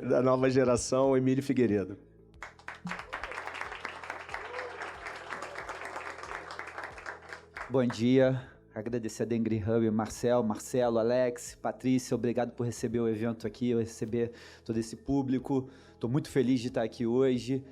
da nova geração, Emílio Figueiredo. Bom dia, agradecer a Dengri Hub, Marcelo, Alex, Patrícia, obrigado por receber o evento aqui, receber todo esse público. Estou muito feliz de estar aqui hoje.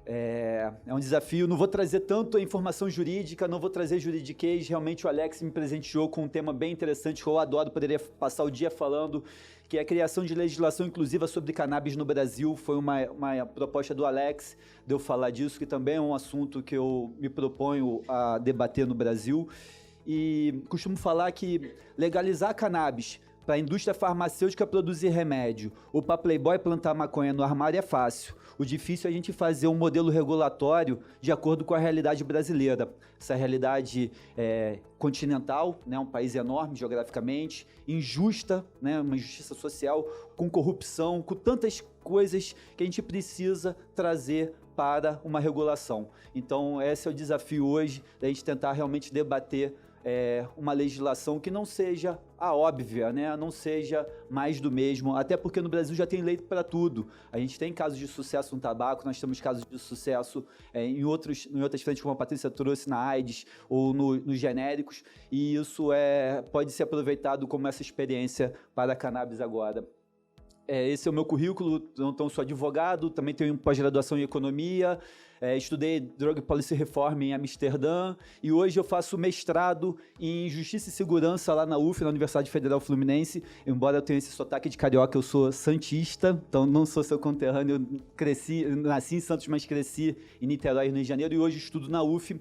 É um desafio, não vou trazer tanto a informação jurídica, não vou trazer juridiquês, realmente o Alex me presenteou com um tema bem interessante que eu adoro, poderia passar o dia falando, que é a criação de legislação inclusiva sobre cannabis no Brasil. Foi uma proposta do Alex, de eu falar disso, que também é um assunto que eu me proponho a debater no Brasil. E costumo falar que legalizar cannabis para a indústria farmacêutica produzir remédio ou para Playboy plantar maconha no armário é fácil. O difícil é a gente fazer um modelo regulatório de acordo com a realidade brasileira. Essa realidade continental, né, um país enorme geograficamente, injusta, né, uma injustiça social, com corrupção, com tantas coisas que a gente precisa trazer para uma regulação. Então, esse é o desafio hoje, da gente tentar realmente debater uma legislação que não seja a óbvia, né? Não seja mais do mesmo, até porque no Brasil já tem lei para tudo. A gente tem casos de sucesso no tabaco, nós temos casos de sucesso em outras frentes, como a Patrícia trouxe, na AIDS ou nos genéricos, e isso pode ser aproveitado como essa experiência para a cannabis agora. Esse é o meu currículo, então sou advogado, também tenho pós-graduação em economia, estudei Drug Policy Reform em Amsterdã e hoje eu faço mestrado em Justiça e Segurança lá na UF, na Universidade Federal Fluminense. Embora eu tenha esse sotaque de carioca, eu sou santista, então não sou seu conterrâneo, nasci em Santos, mas cresci em Niterói, Rio de Janeiro, e hoje estudo na UF,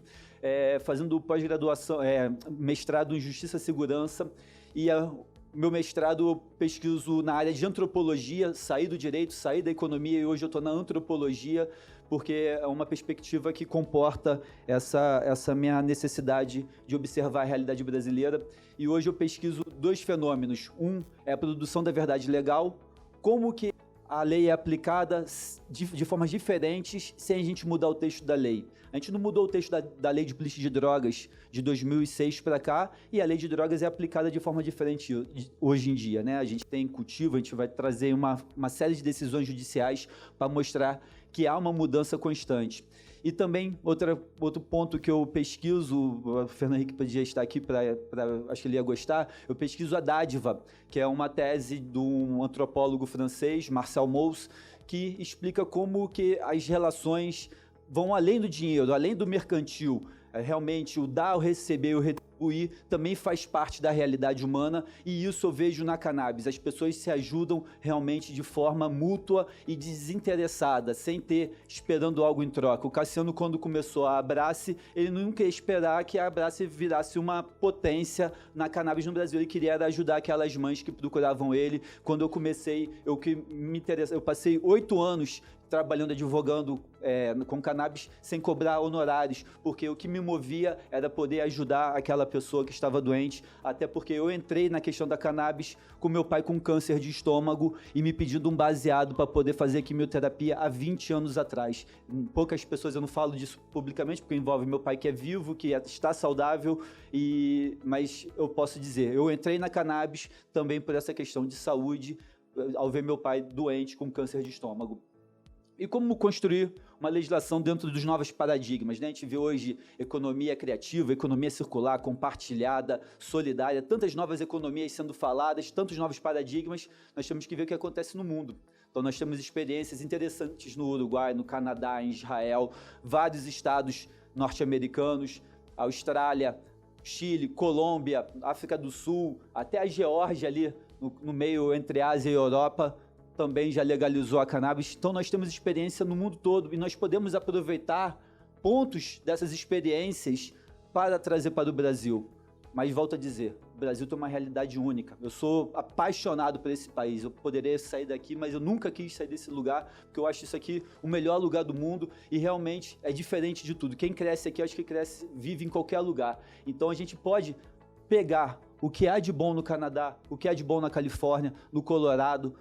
fazendo pós-graduação, mestrado em Justiça e Segurança, e meu mestrado eu pesquiso na área de antropologia, saí do direito, saí da economia e hoje eu estou na antropologia, porque é uma perspectiva que comporta essa minha necessidade de observar a realidade brasileira. E hoje eu pesquiso dois fenômenos. Um é a produção da verdade legal, como que a lei é aplicada de formas diferentes sem a gente mudar o texto da lei. A gente não mudou o texto da lei de polícia de drogas de 2006 para cá, e a lei de drogas é aplicada de forma diferente hoje em dia, né? A gente tem cultivo, a gente vai trazer uma série de decisões judiciais para mostrar que há uma mudança constante. E também, outro ponto que eu pesquiso, o Fernando Henrique podia estar aqui, acho que ele ia gostar, eu pesquiso a dádiva, que é uma tese de um antropólogo francês, Marcel Mauss, que explica como que as relações vão além do dinheiro, além do mercantil. Realmente, o dar, o receber, o retribuir também faz parte da realidade humana, e isso eu vejo na cannabis. As pessoas se ajudam realmente de forma mútua e desinteressada, sem esperando algo em troca. O Cassiano, quando começou a Abrace, ele nunca ia esperar que a Abrace virasse uma potência na cannabis no Brasil. Ele queria ajudar aquelas mães que procuravam ele. Quando eu comecei, eu passei 8 anos trabalhando, advogando com cannabis sem cobrar honorários, porque o que me movia era poder ajudar aquela pessoa que estava doente, até porque eu entrei na questão da cannabis com meu pai com câncer de estômago e me pedindo um baseado para poder fazer quimioterapia há 20 anos atrás. Poucas pessoas, eu não falo disso publicamente, porque envolve meu pai que é vivo, que está saudável, mas eu posso dizer, eu entrei na cannabis também por essa questão de saúde, ao ver meu pai doente com câncer de estômago. E como construir uma legislação dentro dos novos paradigmas, né? A gente vê hoje economia criativa, economia circular, compartilhada, solidária, tantas novas economias sendo faladas, tantos novos paradigmas. Nós temos que ver o que acontece no mundo. Então nós temos experiências interessantes no Uruguai, no Canadá, em Israel, vários estados norte-americanos, Austrália, Chile, Colômbia, África do Sul, até a Geórgia ali, no meio entre Ásia e Europa, também já legalizou a cannabis. Então nós temos experiência no mundo todo e nós podemos aproveitar pontos dessas experiências para trazer para o Brasil. Mas volto a dizer, o Brasil tem uma realidade única. Eu sou apaixonado por esse país. Eu poderia sair daqui, mas eu nunca quis sair desse lugar, porque eu acho isso aqui o melhor lugar do mundo e realmente é diferente de tudo. Quem cresce aqui, eu acho que vive em qualquer lugar. Então a gente pode pegar o que há de bom no Canadá, o que há de bom na Califórnia, no Colorado,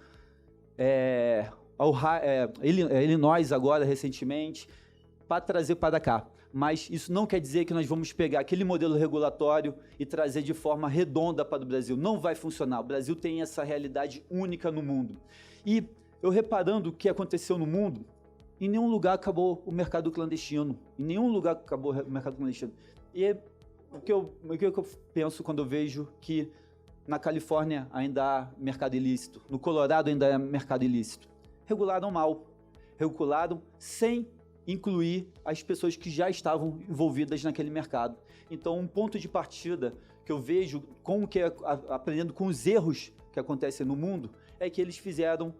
Illinois agora, recentemente, para trazer para cá. Mas isso não quer dizer que nós vamos pegar aquele modelo regulatório e trazer de forma redonda para o Brasil. Não vai funcionar. O Brasil tem essa realidade única no mundo. E eu reparando o que aconteceu no mundo, em nenhum lugar acabou o mercado clandestino. Em nenhum lugar acabou o mercado clandestino. E o que eu penso quando eu vejo que na Califórnia ainda há mercado ilícito, no Colorado ainda há mercado ilícito? Regularam mal. Regularam sem incluir as pessoas que já estavam envolvidas naquele mercado. Então, um ponto de partida que eu vejo, aprendendo com os erros que acontecem no mundo, é que eles fizeram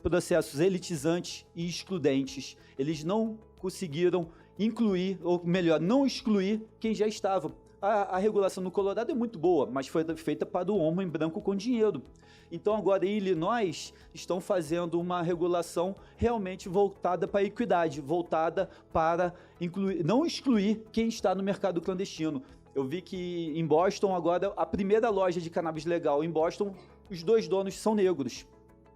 processos elitizantes e excludentes. Eles não conseguiram incluir, ou melhor, não excluir quem já estava. A regulação no Colorado é muito boa, mas foi feita para o homem branco com dinheiro. Então agora em Illinois estão fazendo uma regulação realmente voltada para a equidade, voltada para não excluir quem está no mercado clandestino. Eu vi que em Boston agora, a primeira loja de cannabis legal em Boston, os 2 donos são negros.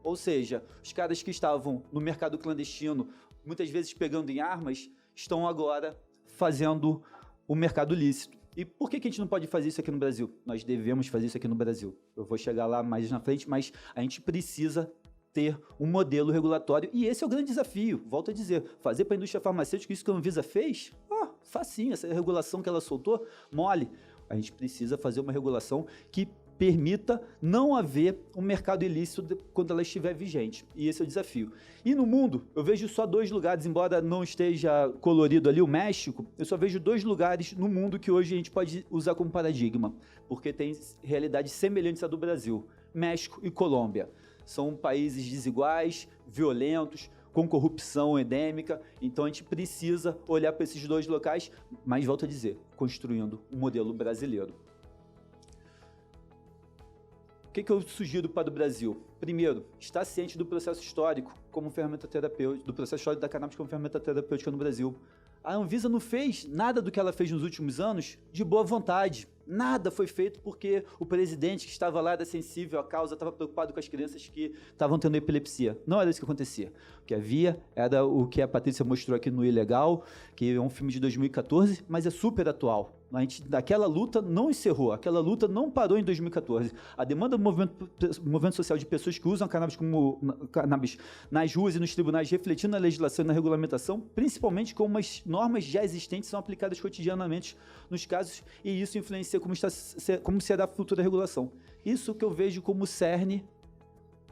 Ou seja, os caras que estavam no mercado clandestino, muitas vezes pegando em armas, estão agora fazendo o mercado lícito. E por que a gente não pode fazer isso aqui no Brasil? Nós devemos fazer isso aqui no Brasil. Eu vou chegar lá mais na frente, mas a gente precisa ter um modelo regulatório. E esse é o grande desafio. Volto a dizer, fazer para a indústria farmacêutica isso que a Anvisa fez? Facinho, essa regulação que ela soltou, mole. A gente precisa fazer uma regulação que permita não haver um mercado ilícito quando ela estiver vigente. E esse é o desafio. E no mundo, eu vejo só 2 lugares, embora não esteja colorido ali o México, eu só vejo 2 lugares no mundo que hoje a gente pode usar como paradigma, porque tem realidades semelhantes à do Brasil. México e Colômbia. São países desiguais, violentos, com corrupção endêmica, então a gente precisa olhar para esses 2 locais, mas volto a dizer, construindo um modelo brasileiro. O que eu sugiro para o Brasil? Primeiro, estar ciente do processo histórico como ferramenta terapêutica, do processo histórico da cannabis como ferramenta terapêutica no Brasil. A Anvisa não fez nada do que ela fez nos últimos anos de boa vontade. Nada foi feito porque o presidente que estava lá era sensível à causa, estava preocupado com as crianças que estavam tendo epilepsia. Não era isso que acontecia. O que havia era o que a Patrícia mostrou aqui no Ilegal, que é um filme de 2014, mas é super atual. Aquela luta não encerrou, aquela luta não parou em 2014. A demanda do movimento social de pessoas que usam cannabis como cannabis nas ruas e nos tribunais, refletindo na legislação e na regulamentação, principalmente como as normas já existentes são aplicadas cotidianamente nos casos, e isso influencia como será a futura regulação. Isso que eu vejo como cerne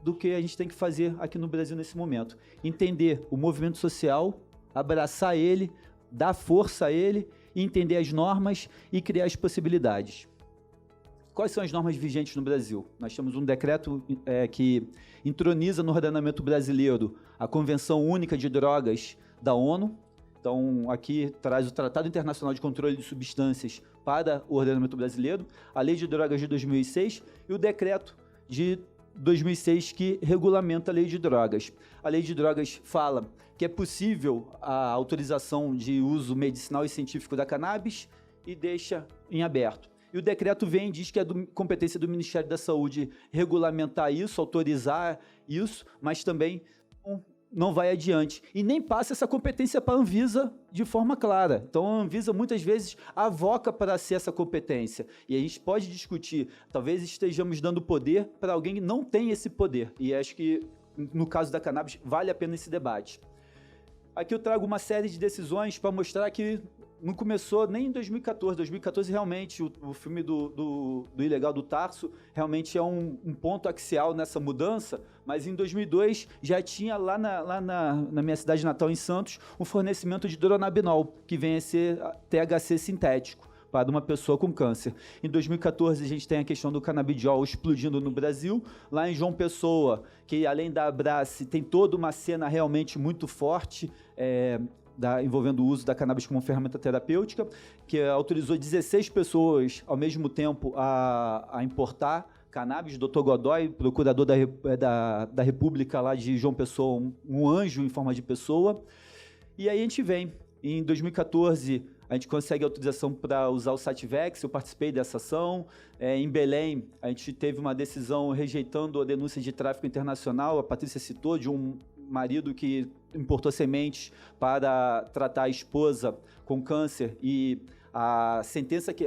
do que a gente tem que fazer aqui no Brasil nesse momento. Entender o movimento social, abraçar ele, dar força a ele, entender as normas e criar as possibilidades. Quais são as normas vigentes no Brasil? Nós temos um decreto que introniza no ordenamento brasileiro a Convenção Única de Drogas da ONU. Então, aqui traz o Tratado Internacional de Controle de Substâncias para o ordenamento brasileiro, a Lei de Drogas de 2006 e o decreto de 2006 que regulamenta a Lei de Drogas. A Lei de Drogas fala que é possível a autorização de uso medicinal e científico da cannabis e deixa em aberto. E o decreto vem e diz que é competência do Ministério da Saúde regulamentar isso, autorizar isso, mas também não vai adiante. E nem passa essa competência para a Anvisa de forma clara. Então, a Anvisa, muitas vezes, avoca para ser essa competência. E a gente pode discutir, talvez estejamos dando poder para alguém que não tem esse poder. E acho que, no caso da cannabis, vale a pena esse debate. Aqui eu trago uma série de decisões para mostrar que não começou nem em 2014. 2014, realmente, o filme do Ilegal do Tarso realmente é um ponto axial nessa mudança, mas em 2002 já tinha lá na minha cidade natal, em Santos, um fornecimento de dronabinol, que vem a ser THC sintético para uma pessoa com câncer. Em 2014, a gente tem a questão do canabidiol explodindo no Brasil. Lá em João Pessoa, que além da Abrace, tem toda uma cena realmente muito forte, envolvendo o uso da cannabis como ferramenta terapêutica, que autorizou 16 pessoas ao mesmo tempo a importar cannabis. Dr. Godoy, procurador da República lá de João Pessoa, um anjo em forma de pessoa. E aí a gente vem, em 2014, a gente consegue autorização para usar o Sativex, eu participei dessa ação. Em Belém, a gente teve uma decisão rejeitando a denúncia de tráfico internacional, a Patrícia citou, de um marido que importou sementes para tratar a esposa com câncer e A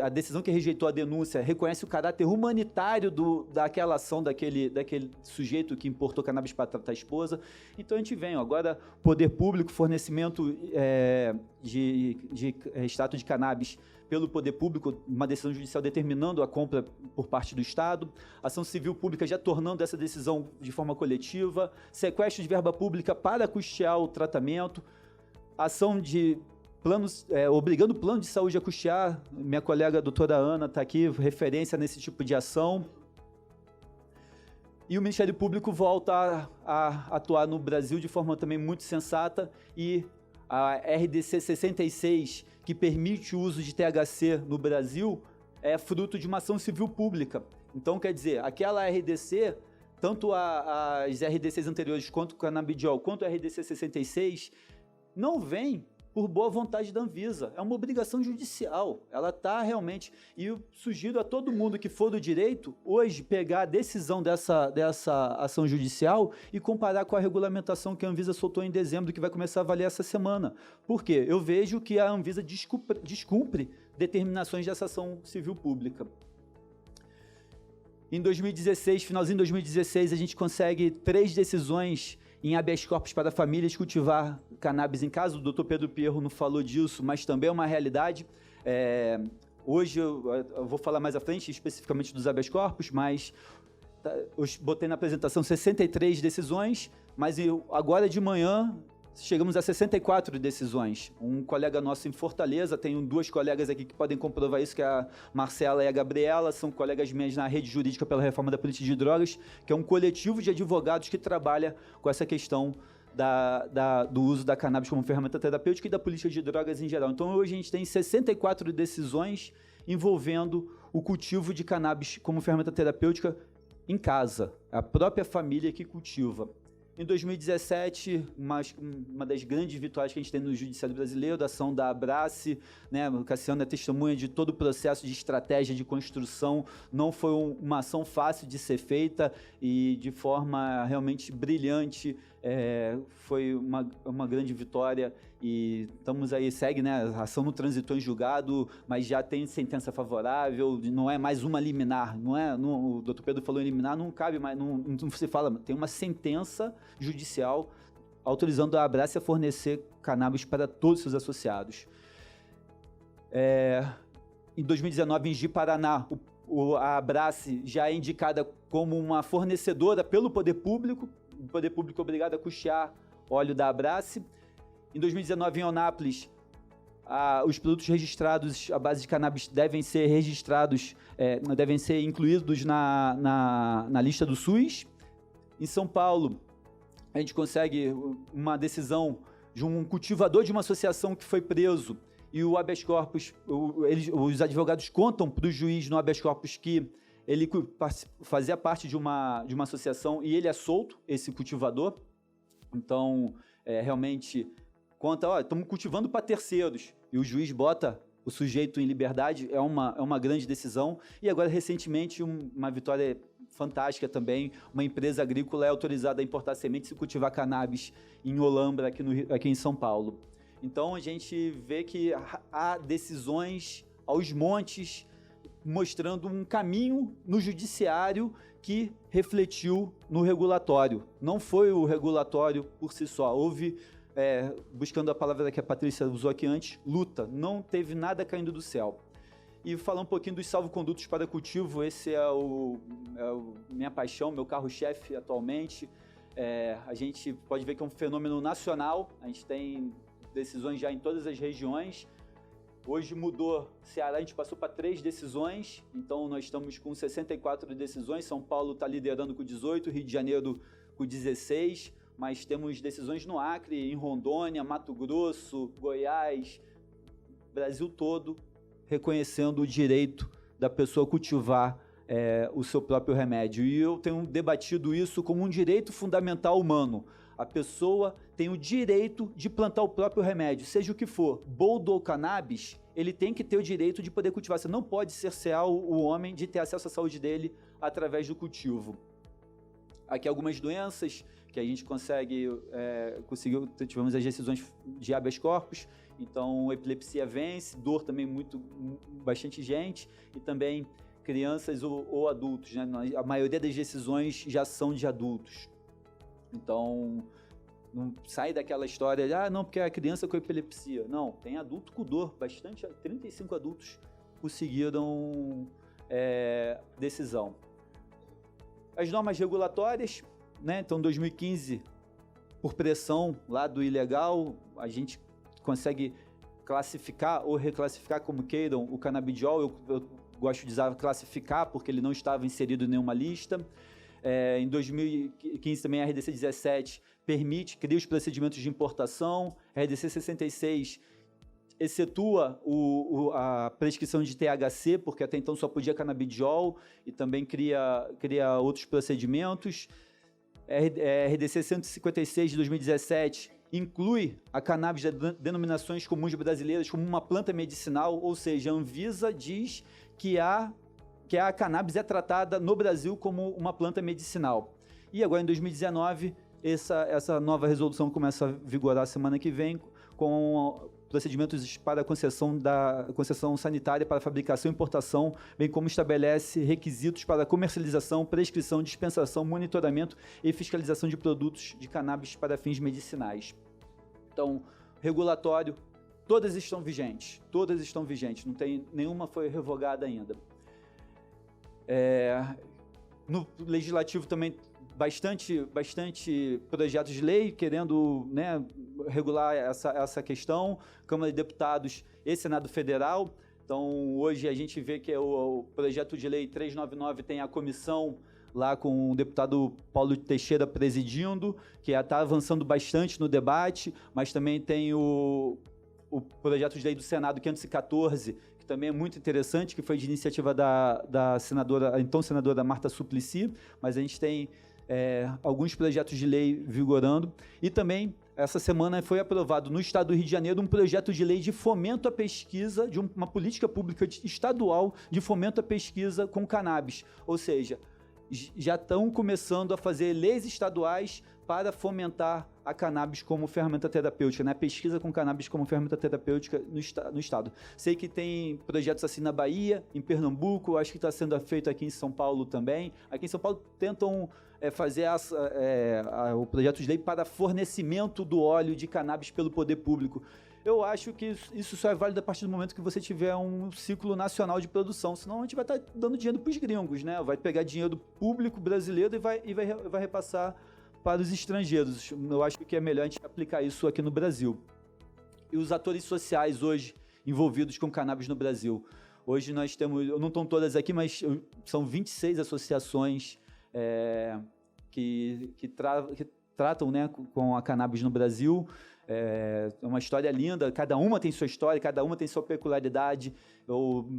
decisão que rejeitou a denúncia reconhece o caráter humanitário daquela ação daquele sujeito que importou cannabis para tratar a esposa. Então a gente vem, agora, poder público, fornecimento de extrato de cannabis pelo poder público, uma decisão judicial determinando a compra por parte do Estado, ação civil pública já tornando essa decisão de forma coletiva, sequestro de verba pública para custear o tratamento, ação de planos, obrigando o plano de saúde a custear. Minha colega a doutora Ana está aqui, referência nesse tipo de ação. E o Ministério Público volta a atuar no Brasil de forma também muito sensata, e a RDC 66, que permite o uso de THC no Brasil, é fruto de uma ação civil pública. Então, quer dizer, aquela RDC, tanto as RDCs anteriores, quanto o canabidiol, quanto a RDC 66, não vem por boa vontade da Anvisa. É uma obrigação judicial. Ela está realmente... E eu sugiro a todo mundo que for do direito, hoje, pegar a decisão dessa ação judicial e comparar com a regulamentação que a Anvisa soltou em dezembro, que vai começar a valer essa semana. Por quê? Eu vejo que a Anvisa descumpre determinações dessa ação civil pública. Em 2016, finalzinho de 2016, a gente consegue 3 decisões em habeas corpus para famílias cultivar cannabis em casa. O doutor Pedro Pierro não falou disso, mas também é uma realidade. Hoje eu vou falar mais à frente, especificamente dos habeas corpus, mas eu botei na apresentação 63 decisões, mas agora de manhã chegamos a 64 decisões. Um colega nosso em Fortaleza, tenho 2 colegas aqui que podem comprovar isso, que é a Marcela e a Gabriela, são colegas minhas na Rede Jurídica pela Reforma da Política de Drogas, que é um coletivo de advogados que trabalha com essa questão do uso da cannabis como ferramenta terapêutica e da política de drogas em geral. Então, hoje a gente tem 64 decisões envolvendo o cultivo de cannabis como ferramenta terapêutica em casa, a própria família que cultiva. Em 2017, uma das grandes vitórias que a gente tem no Judiciário Brasileiro, a ação da Abrace, né? O Cassiano é testemunha de todo o processo de estratégia de construção. Não foi uma ação fácil de ser feita e de forma realmente brilhante. Foi uma grande vitória e estamos aí, segue, né? A ação não transitou em julgado, mas já tem sentença favorável, não é mais uma liminar, o doutor Pedro falou em liminar, não cabe mais, não se fala, tem uma sentença judicial autorizando a Abrace a fornecer cannabis para todos os seus associados. Em 2019, em Ji-Paraná, a Abrace já é indicada como uma fornecedora pelo poder público, o poder público é obrigado a custear óleo da Abrace. Em 2019, em Onápolis, os produtos registrados à base de cannabis devem ser registrados, devem ser incluídos na lista do SUS. Em São Paulo, a gente consegue uma decisão de um cultivador de uma associação que foi preso e o habeas corpus, os advogados contam para o juiz no habeas corpus que ele fazia parte de uma associação e ele é solto, esse cultivador. Então, realmente, conta, estamos cultivando para terceiros, e o juiz bota o sujeito em liberdade, é uma grande decisão. E agora, recentemente, uma vitória fantástica também, uma empresa agrícola é autorizada a importar sementes e cultivar cannabis em Olambra, aqui em São Paulo. Então, a gente vê que há decisões aos montes, mostrando um caminho no judiciário que refletiu no regulatório. Não foi o regulatório por si só, houve, buscando a palavra que a Patrícia usou aqui antes, luta, não teve nada caindo do céu. E falar um pouquinho dos salvo-condutos para cultivo, esse é minha paixão, meu carro-chefe atualmente. A gente pode ver que é um fenômeno nacional, a gente tem decisões já em todas as regiões. Hoje mudou, Ceará a gente passou para 3 decisões, então nós estamos com 64 decisões, São Paulo está liderando com 18, Rio de Janeiro com 16, mas temos decisões no Acre, em Rondônia, Mato Grosso, Goiás, Brasil todo, reconhecendo o direito da pessoa cultivar o seu próprio remédio. E eu tenho debatido isso como um direito fundamental humano. A pessoa tem o direito de plantar o próprio remédio, seja o que for, boldo ou cannabis, ele tem que ter o direito de poder cultivar. Você não pode cercear o homem de ter acesso à saúde dele através do cultivo. Aqui algumas doenças que a gente tivemos as decisões de habeas corpus, então epilepsia vence, dor também bastante gente, e também crianças ou adultos, né? A maioria das decisões já são de adultos. Então, não sai daquela história de, não, porque é a criança com epilepsia. Não, tem adulto com dor, 35 adultos conseguiram decisão. As normas regulatórias, né? Então, em 2015, por pressão lá do ilegal, a gente consegue classificar ou reclassificar, como queiram, o canabidiol. Eu gosto de usar classificar, porque ele não estava inserido em nenhuma lista. Em 2015, também a RDC 17 cria os procedimentos de importação. A RDC 66 excetua a prescrição de THC, porque até então só podia canabidiol, e também cria outros procedimentos. A RDC 156 de 2017 inclui a cannabis de denominações comuns brasileiras como uma planta medicinal, ou seja, a Anvisa diz que a cannabis é tratada no Brasil como uma planta medicinal. E agora, em 2019, essa nova resolução começa a vigorar semana que vem, com procedimentos para a concessão sanitária para fabricação e importação, bem como estabelece requisitos para comercialização, prescrição, dispensação, monitoramento e fiscalização de produtos de cannabis para fins medicinais. Então, regulatório, todas estão vigentes, não tem nenhuma foi revogada ainda. No legislativo também bastante projetos de lei querendo, né, regular essa questão, Câmara de Deputados e Senado Federal. Então, hoje a gente vê que o projeto de lei 399 tem a comissão lá com o deputado Paulo Teixeira presidindo, que está avançando bastante no debate, mas também tem o projeto de lei do Senado 514, que também é muito interessante, que foi de iniciativa da senadora, então senadora Marta Suplicy, mas a gente tem alguns projetos de lei vigorando. E também, essa semana, foi aprovado no estado do Rio de Janeiro um projeto de lei de fomento à pesquisa, de uma política pública estadual de fomento à pesquisa com cannabis. Ou seja, já estão começando a fazer leis estaduais para fomentar a cannabis como ferramenta terapêutica, né? A pesquisa com cannabis como ferramenta terapêutica no estado. Sei que tem projetos assim na Bahia, em Pernambuco, acho que está sendo feito aqui em São Paulo também. Aqui em São Paulo tentam fazer o projeto de lei para fornecimento do óleo de cannabis pelo poder público. Eu acho que isso só é válido a partir do momento que você tiver um ciclo nacional de produção, senão a gente vai estar dando dinheiro para os gringos, né? Vai pegar dinheiro público brasileiro e vai repassar para os estrangeiros. Eu acho que é melhor a gente aplicar isso aqui no Brasil. E os atores sociais hoje envolvidos com cannabis no Brasil. Hoje nós temos, não estão todas aqui, mas são 26 associações que tratam, né, com a cannabis no Brasil. É uma história linda, cada uma tem sua história, cada uma tem sua peculiaridade. Eu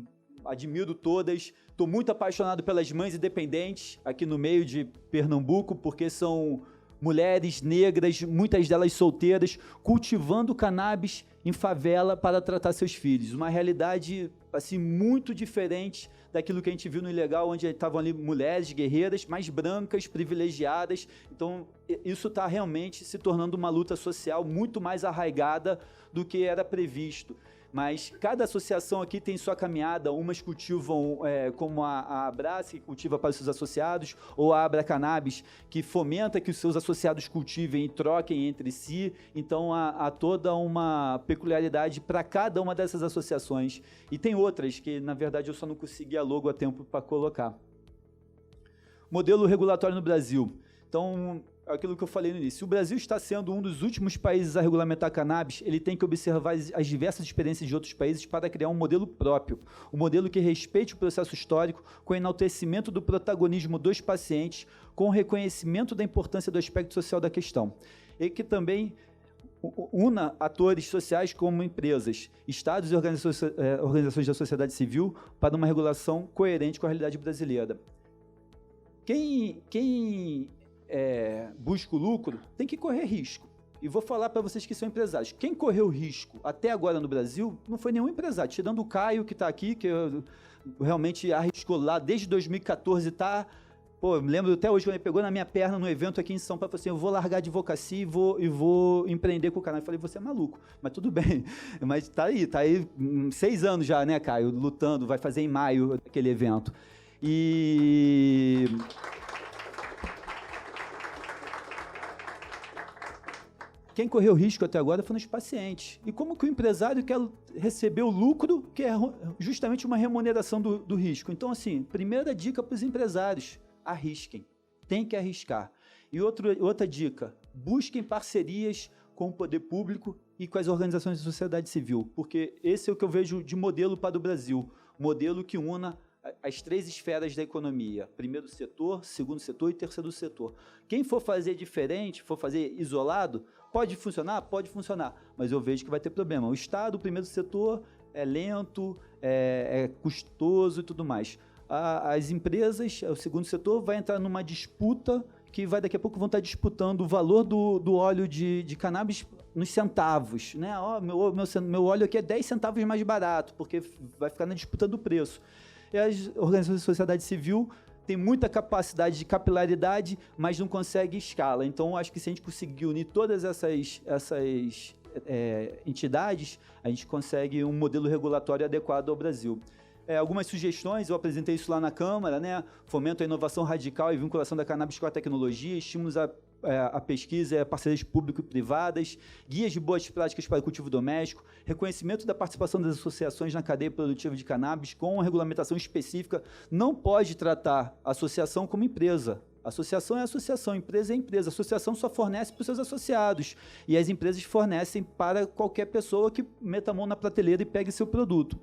admiro todas. Estou muito apaixonado pelas mães independentes aqui no meio de Pernambuco, porque são mulheres negras, muitas delas solteiras, cultivando cannabis em favela para tratar seus filhos. Uma realidade assim muito diferente daquilo que a gente viu no ilegal, onde estavam ali mulheres guerreiras, mais brancas, privilegiadas. Então, isso está realmente se tornando uma luta social muito mais arraigada do que era previsto. Mas cada associação aqui tem sua caminhada, umas cultivam como a Abrace, que cultiva para os seus associados, ou a Abra Cannabis, que fomenta que os seus associados cultivem e troquem entre si. Então há toda uma peculiaridade para cada uma dessas associações. E tem outras que, na verdade, eu só não consegui a logo a tempo para colocar. Modelo regulatório no Brasil. Então, aquilo que eu falei no início, se o Brasil está sendo um dos últimos países a regulamentar cannabis, ele tem que observar as diversas experiências de outros países para criar um modelo próprio, um modelo que respeite o processo histórico, com enaltecimento do protagonismo dos pacientes, com reconhecimento da importância do aspecto social da questão, e que também una atores sociais como empresas, estados e organizações da sociedade civil para uma regulação coerente com a realidade brasileira. Quem busca o lucro, tem que correr risco. E vou falar para vocês que são empresários. Quem correu risco até agora no Brasil não foi nenhum empresário. Tirando o Caio, que está aqui, que realmente arriscou lá desde 2014, está Pô, eu me lembro até hoje quando ele pegou na minha perna no evento aqui em São Paulo, falou assim, eu vou largar a advocacia e vou empreender com o canal. Eu falei, você é maluco, mas tudo bem. Mas tá aí 6 anos já, né, Caio, lutando, vai fazer em maio aquele evento. E... quem correu risco até agora foram os pacientes. E como que o empresário quer receber o lucro, que é justamente uma remuneração do risco? Então, assim, primeira dica para os empresários, arrisquem. Tem que arriscar. E outra dica, busquem parcerias com o poder público e com as organizações da sociedade civil, porque esse é o que eu vejo de modelo para o Brasil, modelo que una as 3 esferas da economia, primeiro setor, segundo setor e terceiro setor. Quem for fazer diferente, for fazer isolado, pode funcionar? Pode funcionar, mas eu vejo que vai ter problema. O Estado, o primeiro setor, é lento, é custoso e tudo mais. As empresas, o segundo setor, vai entrar numa disputa que daqui a pouco vão estar disputando o valor do óleo de cannabis nos centavos, né? Meu óleo aqui é 10 centavos mais barato, porque vai ficar na disputa do preço. E as organizações de sociedade civil têm muita capacidade de capilaridade, mas não consegue escala. Então, acho que se a gente conseguir unir todas essas entidades, a gente consegue um modelo regulatório adequado ao Brasil. Algumas sugestões, eu apresentei isso lá na Câmara, né? Fomento à inovação radical e vinculação da cannabis com a tecnologia, estímulos a pesquisa, parcerias público e privadas, guias de boas práticas para o cultivo doméstico, reconhecimento da participação das associações na cadeia produtiva de cannabis com uma regulamentação específica. Não pode tratar a associação como empresa. Associação é associação, empresa é empresa. A associação só fornece para os seus associados e as empresas fornecem para qualquer pessoa que meta a mão na prateleira e pegue seu produto.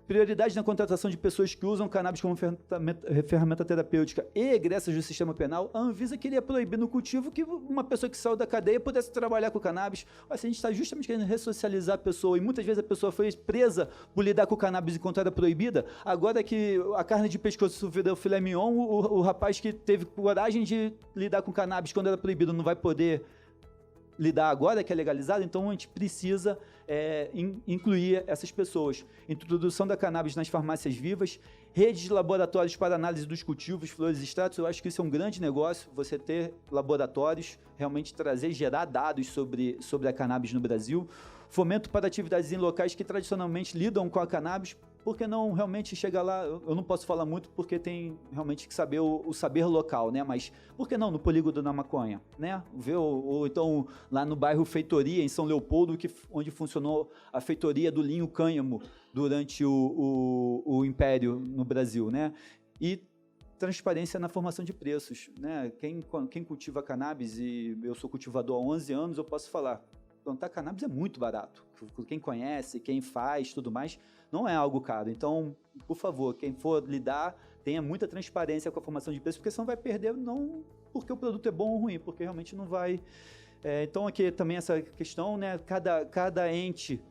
Prioridade na contratação de pessoas que usam cannabis como ferramenta terapêutica e egressas do sistema penal. A Anvisa queria proibir no cultivo que uma pessoa que saiu da cadeia pudesse trabalhar com cannabis. Assim, a gente está justamente querendo ressocializar a pessoa, e muitas vezes a pessoa foi presa por lidar com cannabis enquanto era proibida. Agora que a carne de pescoço virou filé mignon, o rapaz que teve coragem de lidar com cannabis quando era proibido não vai poder lidar agora, que é legalizado. Então a gente precisa incluir essas pessoas. Introdução da cannabis nas farmácias vivas, redes de laboratórios para análise dos cultivos, flores e extratos. Eu acho que isso é um grande negócio, você ter laboratórios, realmente gerar dados sobre a cannabis no Brasil. Fomento para atividades em locais que tradicionalmente lidam com a cannabis. Por que não realmente chegar lá? Eu não posso falar muito porque tem realmente que saber o saber local, né? Mas por que não no Polígono da Maconha, né? Ou então lá no bairro Feitoria, em São Leopoldo, onde funcionou a feitoria do linho cânhamo durante o Império no Brasil, né? E transparência na formação de preços, né? Quem cultiva cannabis, e eu sou cultivador há 11 anos, eu posso falar, plantar cannabis é muito barato. Quem conhece, quem faz, tudo mais, não é algo caro. Então, por favor, quem for lidar, tenha muita transparência com a formação de preço, porque senão vai perder, não porque o produto é bom ou ruim, porque realmente não vai. Então, aqui também essa questão, né? Cada ente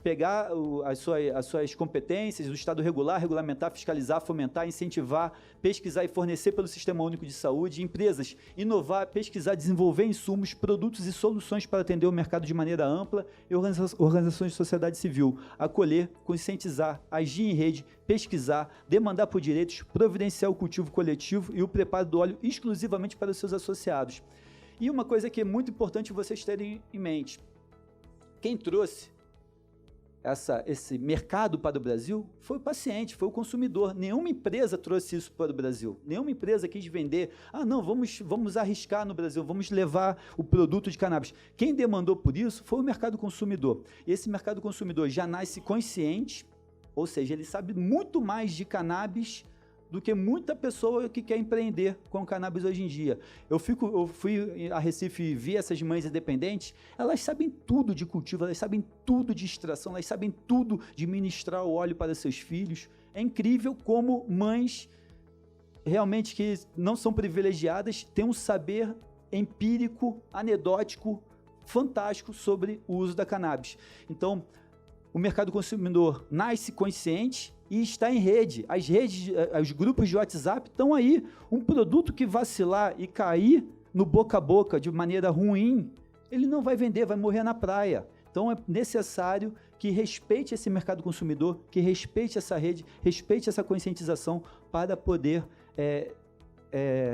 pegar as suas competências, o Estado regulamentar, fiscalizar, fomentar, incentivar, pesquisar e fornecer pelo Sistema Único de Saúde, empresas, inovar, pesquisar, desenvolver insumos, produtos e soluções para atender o mercado de maneira ampla, e organizações de sociedade civil, acolher, conscientizar, agir em rede, pesquisar, demandar por direitos, providenciar o cultivo coletivo e o preparo do óleo exclusivamente para os seus associados. E uma coisa que é muito importante vocês terem em mente, quem trouxe esse mercado para o Brasil foi o paciente, foi o consumidor. Nenhuma empresa trouxe isso para o Brasil. Nenhuma empresa quis vender. Não, vamos arriscar no Brasil, vamos levar o produto de cannabis. Quem demandou por isso foi o mercado consumidor. E esse mercado consumidor já nasce consciente, ou seja, ele sabe muito mais de cannabis do que muita pessoa que quer empreender com cannabis hoje em dia. Eu fui a Recife e vi essas mães independentes, elas sabem tudo de cultivo, elas sabem tudo de extração, elas sabem tudo de ministrar o óleo para seus filhos. É incrível como mães realmente que não são privilegiadas têm um saber empírico, anedótico, fantástico sobre o uso da cannabis. Então, o mercado consumidor nasce consciente e está em rede. As redes, os grupos de WhatsApp estão aí. Um produto que vacilar e cair no boca a boca de maneira ruim, ele não vai vender, vai morrer na praia. Então é necessário que respeite esse mercado consumidor, que respeite essa rede, respeite essa conscientização para poder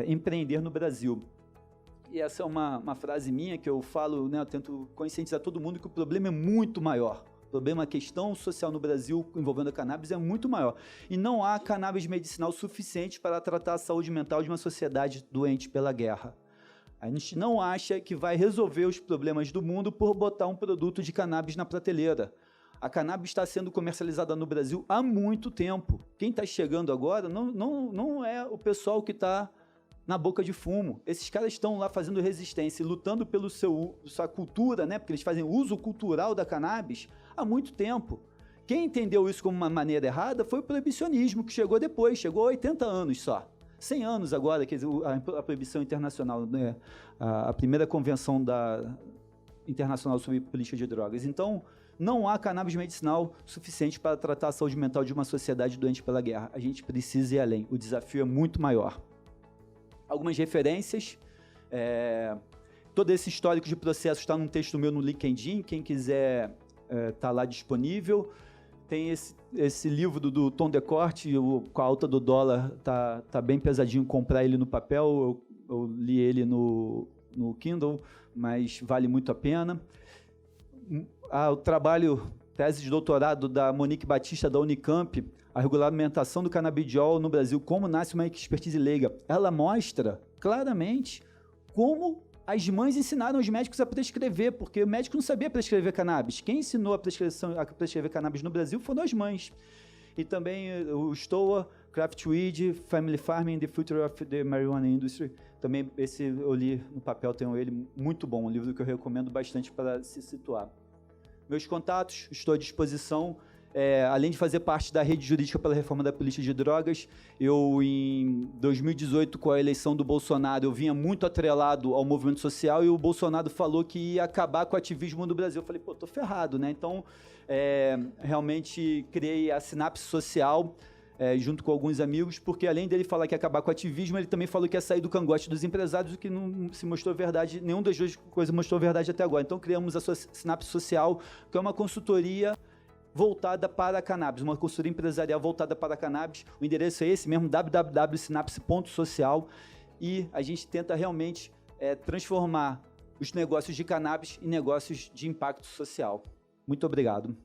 empreender no Brasil. E essa é uma frase minha que eu falo, né, eu tento conscientizar todo mundo que o problema é muito maior. O problema, a questão social no Brasil envolvendo a cannabis é muito maior. E não há cannabis medicinal suficiente para tratar a saúde mental de uma sociedade doente pela guerra. A gente não acha que vai resolver os problemas do mundo por botar um produto de cannabis na prateleira. A cannabis está sendo comercializada no Brasil há muito tempo. Quem está chegando agora não é o pessoal que está na boca de fumo. Esses caras estão lá fazendo resistência e lutando pela sua cultura, né? Porque eles fazem uso cultural da cannabis há muito tempo. Quem entendeu isso como uma maneira errada foi o proibicionismo, que chegou depois, chegou há 80 anos só. 100 anos agora, que a proibição internacional, né? A primeira convenção internacional sobre política de drogas. Então, não há cannabis medicinal suficiente para tratar a saúde mental de uma sociedade doente pela guerra. A gente precisa ir além. O desafio é muito maior. Algumas referências. Todo esse histórico de processo está num texto meu no LinkedIn. Quem quiser está lá disponível. Tem esse livro do Tom Decorte, com a alta do dólar, tá bem pesadinho comprar ele no papel. Eu li ele no Kindle, mas vale muito a pena. O trabalho, tese de doutorado da Monique Batista, da Unicamp, a regulamentação do canabidiol no Brasil, como nasce uma expertise leiga. Ela mostra claramente como as mães ensinaram os médicos a prescrever, porque o médico não sabia prescrever cannabis. Quem ensinou a prescrever cannabis no Brasil foram as mães. E também o Stoa, Craftweed, Family Farming, The Future of the Marijuana Industry. Também esse eu li no papel, tenho ele, muito bom, um livro que eu recomendo bastante para se situar. Meus contatos, estou à disposição. Além de fazer parte da rede jurídica pela reforma da política de drogas, eu, em 2018, com a eleição do Bolsonaro, eu vinha muito atrelado ao movimento social e o Bolsonaro falou que ia acabar com o ativismo no Brasil. Eu falei, tô ferrado, né? Então, realmente criei a Sinapse Social, junto com alguns amigos, porque além dele falar que ia acabar com o ativismo, ele também falou que ia sair do cangote dos empresários, o que não se mostrou verdade, nenhuma das duas coisas mostrou verdade até agora. Então, criamos a Sinapse Social, que é uma consultoria voltada para a cannabis, uma consultoria empresarial voltada para a cannabis. O endereço é esse mesmo, www.sinapse.social, e a gente tenta realmente transformar os negócios de cannabis em negócios de impacto social. Muito obrigado.